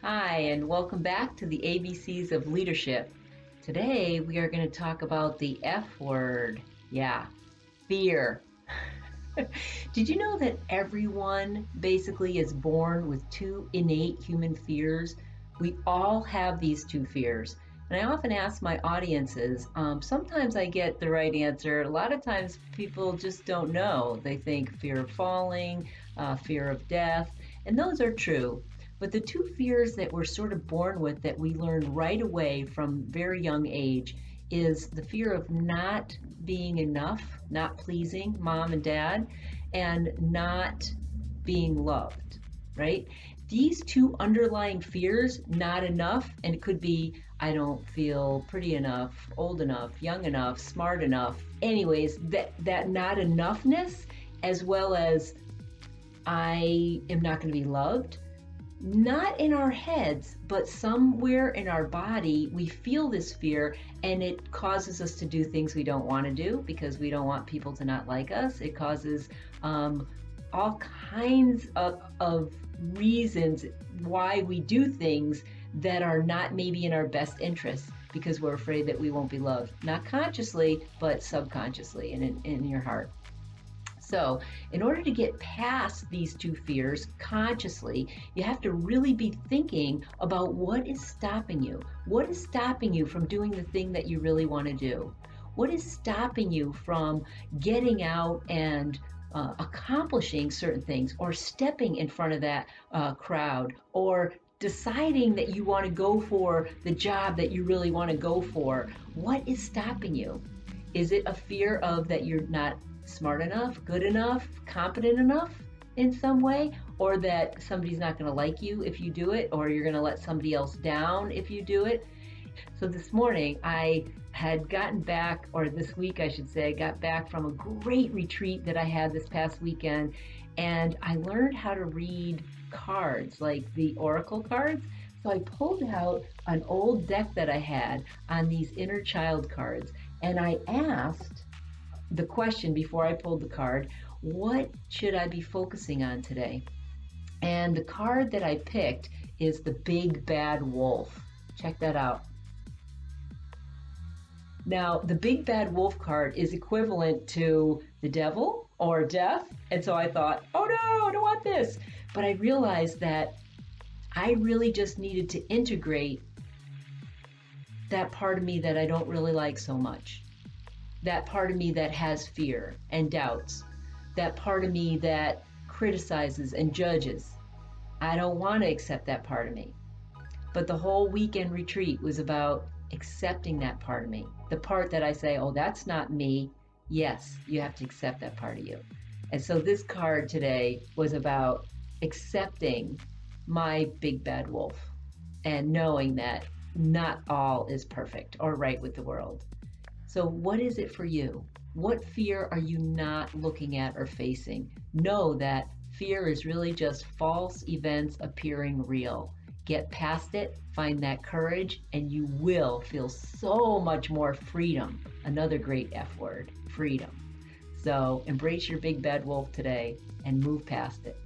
Hi, and welcome back to the ABCs of Leadership. Today, we are going to talk about the F word. Yeah, fear. Did you know that everyone basically is born with two innate human fears? We all have these two fears. And I often ask my audiences, sometimes I get the right answer. A lot of times people just don't know. They think fear of falling, fear of death, and those are true. But the two fears that we're sort of born with that we learn right away from very young age is the fear of not being enough, not pleasing mom and dad, and not being loved, right? These two underlying fears, not enough, and it could be I don't feel pretty enough, old enough, young enough, smart enough. Anyways, that not enoughness, as well as I am not going to be loved, not in our heads, but somewhere in our body, we feel this fear and it causes us to do things we don't want to do because we don't want people to not like us. It causes all kinds of reasons why we do things that are not maybe in our best interest because we're afraid that we won't be loved, not consciously, but subconsciously and in your heart. So, in order to get past these two fears consciously, you have to really be thinking about what is stopping you. What is stopping you from doing the thing that you really want to do? What is stopping you from getting out and accomplishing certain things or stepping in front of that crowd or deciding that you want to go for the job that you really want to go for? What is stopping you? Is it a fear of that you're not smart enough, good enough, competent enough in some way, or that somebody's not going to like you if you do it, or you're going to let somebody else down if you do it? So this morning I had gotten back, or this week I should say, I got back from a great retreat that I had this past weekend, and I learned how to read cards, like the oracle cards. So I pulled out an old deck that I had on these inner child cards, and I asked the question before I pulled the card, what should I be focusing on today? And the card that I picked is the big bad wolf. Check that out. Now, the big bad wolf card is equivalent to the devil or death. And so I thought, oh no, I don't want this. But I realized that I really just needed to integrate that part of me that I don't really like so much. That part of me that has fear and doubts, that part of me that criticizes and judges. I don't want to accept that part of me. But the whole weekend retreat was about accepting that part of me. The part that I say, oh, that's not me. Yes, you have to accept that part of you. And so this card today was about accepting my big bad wolf and knowing that not all is perfect or right with the world. So what is it for you? What fear are you not looking at or facing? Know that fear is really just false events appearing real. Get past it, find that courage, and you will feel so much more freedom. Another great F word, freedom. So embrace your big bad wolf today and move past it.